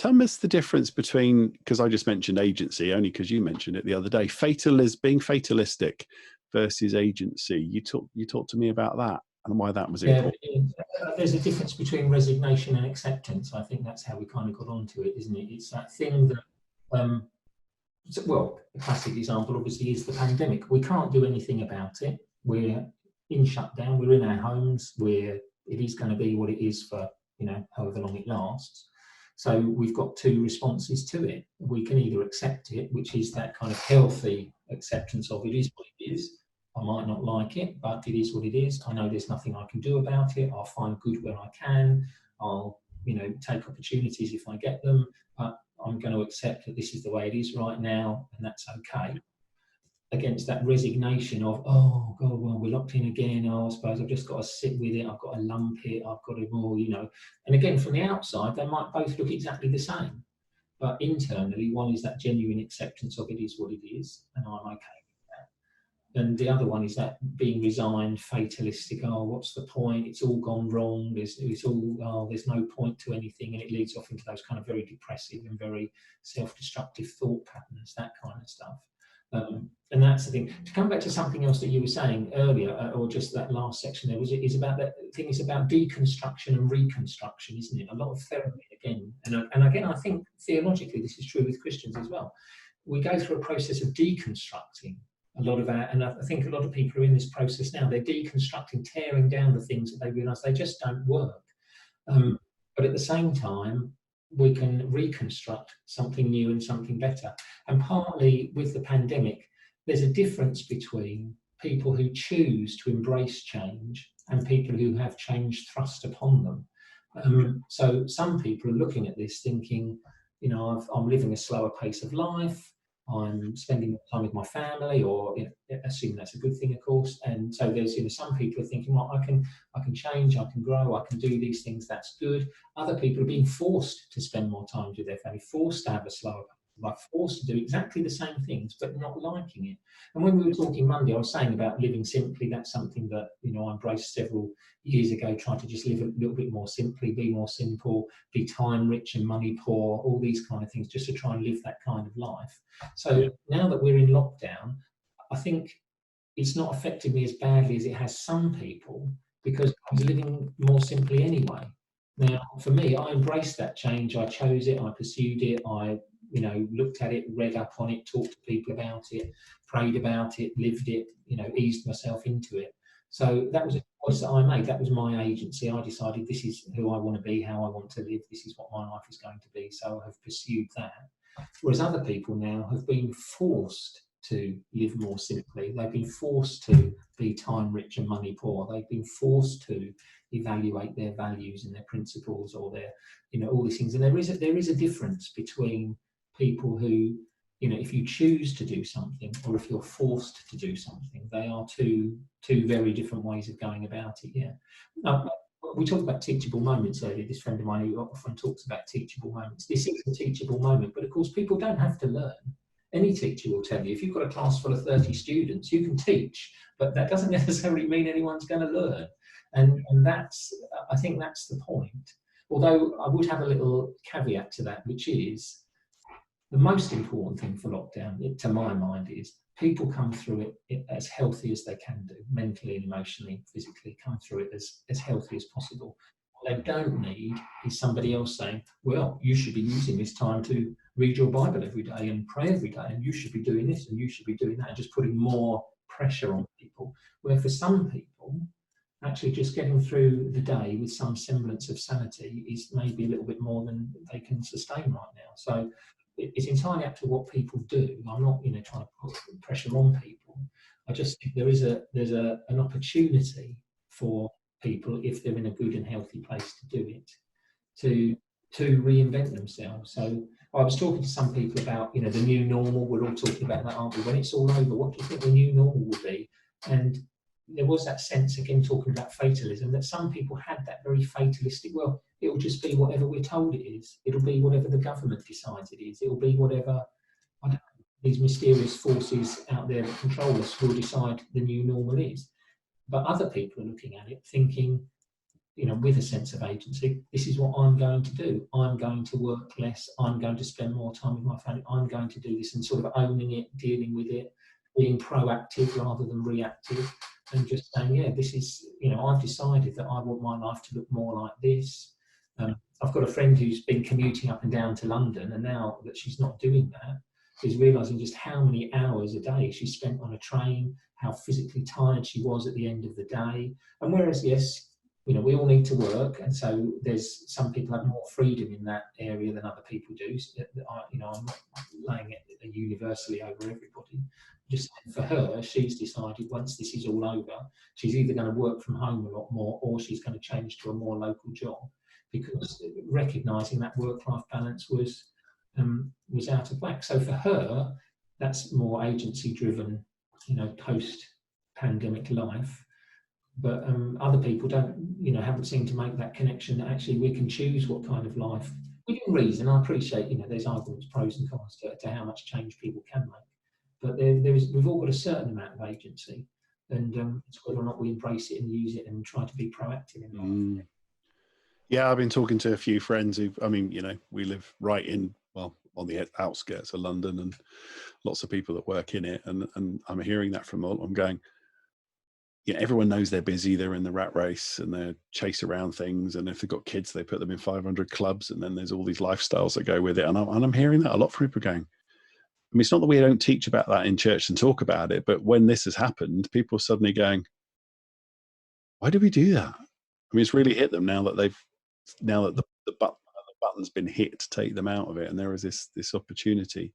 tell me the difference between, because I just mentioned agency only because you mentioned it the other day, being fatalistic versus agency. You talked to me about that and why that was important. There's a difference between resignation and acceptance. I think that's how we kind of got onto it, isn't it? It's that thing that, well, a classic example obviously is the pandemic. We can't do anything about it. We're in shutdown. We're in our homes. It is going to be what it is for, however long it lasts. So we've got two responses to it. We can either accept it, which is that kind of healthy acceptance of it is what it is. I might not like it, but it is what it is. I know there's nothing I can do about it. I'll find good where I can. I'll, take opportunities if I get them, but I'm going to accept that this is the way it is right now, and that's okay. Against that resignation of, oh God, well, we're locked in again. Oh, I suppose I've just got to sit with it. I've got to lump it. I've got to more, And again, from the outside, they might both look exactly the same. But internally, one is that genuine acceptance of it is what it is, and I'm okay with that. And the other one is that being resigned, fatalistic. Oh, what's the point? It's all gone wrong. There's no point to anything, and it leads off into those kind of very depressive and very self-destructive thought patterns, that kind of stuff. And that's the thing. To come back to something else that you were saying earlier, or just that last section there, is about that thing. It's about deconstruction and reconstruction, isn't it? A lot of therapy again, and again, I think theologically this is true with Christians as well. We go through a process of deconstructing a lot of and I think a lot of people are in this process now. They're deconstructing, tearing down the things that they realise they just don't work. But at the same time, we can reconstruct something new and something better. And partly with the pandemic, there's a difference between people who choose to embrace change and people who have change thrust upon them. So some people are looking at this thinking, I'm living a slower pace of life. I'm spending more time with my family, or assuming that's a good thing, of course. And so there's, some people are thinking, well, I can change, I can grow, I can do these things. That's good. Other people are being forced to spend more time with their family, forced to have a slower life, forced to do exactly the same things, but not liking it. And when we were talking Monday, I was saying about living simply. That's something that, I embraced several years ago, trying to just live a little bit more simply, be more simple, be time rich and money poor, all these kind of things, just to try and live that kind of life. So now that we're in lockdown, I think it's not affected me as badly as it has some people, because I was living more simply anyway. Now, for me, I embraced that change. I chose it. I pursued it. I, looked at it, read up on it, talked to people about it, prayed about it, lived it, eased myself into it. So that was a choice that I made. That was my agency. I decided this is who I want to be, how I want to live. This is what my life is going to be. So I have pursued that. Whereas other people now have been forced to live more simply. They've been forced to be time rich and money poor. They've been forced to evaluate their values and their principles, or their, all these things. And there is a difference between people who, if you choose to do something or if you're forced to do something. They are two very different ways of going about it. Yeah. Now, we talked about teachable moments earlier. This friend of mine who often talks about teachable moments. This is a teachable moment, but of course people don't have to learn. Any teacher will tell you, if you've got a class full of 30 students, you can teach, but that doesn't necessarily mean anyone's going to learn. And I think that's the point. Although I would have a little caveat to that, which is the most important thing for lockdown, to my mind, is people come through it as healthy as they can do, mentally and emotionally, physically, come through it as healthy as possible. What they don't need is somebody else saying, well, you should be using this time to read your Bible every day and pray every day, and you should be doing this and you should be doing that, and just putting more pressure on people. Where for some people, actually just getting through the day with some semblance of sanity is maybe a little bit more than they can sustain right now. So it's entirely up to what people do. I'm not, trying to put pressure on people. I just think there's an opportunity for people, if they're in a good and healthy place to do it, to reinvent themselves. So I was talking to some people about, the new normal. We're all talking about that, aren't we? When it's all over, what do you think the new normal will be? And there was that sense, again, talking about fatalism, that some people had that very fatalistic, well, it'll just be whatever we're told it is. It'll be whatever the government decides it is. It'll be whatever, I don't know, these mysterious forces out there that control us will decide the new normal is. But other people are looking at it thinking, with a sense of agency. This is what I'm going to do. I'm going to work less. I'm going to spend more time with my family. I'm going to do this, and sort of owning it, dealing with it, being proactive rather than reactive, and just saying, yeah, this is, I've decided that I want my life to look more like this. I've got a friend who's been commuting up and down to London, and now that she's not doing that, is realising just how many hours a day she spent on a train, how physically tired she was at the end of the day. And whereas, yes, we all need to work, and so there's some people have more freedom in that area than other people do. So I'm not laying it universally over everybody. Just for her, she's decided once this is all over, she's either going to work from home a lot more, or she's going to change to a more local job, because recognising that work-life balance was out of whack. So for her, that's more agency-driven, post-pandemic life. But other people haven't seemed to make that connection that actually we can choose what kind of life within reason. I appreciate, there's arguments, pros and cons to how much change people can make. But we've all got a certain amount of agency, and it's whether or not we embrace it and use it and try to be proactive in life. Yeah, I've been talking to a few friends who, we live right on the outskirts of London, and lots of people that work in it. And I'm hearing that from all. I'm going, everyone knows they're busy. They're in the rat race and they chase around things. And if they've got kids, they put them in 500 clubs. And then there's all these lifestyles that go with it. And I'm hearing that a lot from people going, it's not that we don't teach about that in church and talk about it, but when this has happened, people are suddenly going, why do we do that? It's really hit them now that the button's been hit to take them out of it, and there is this opportunity.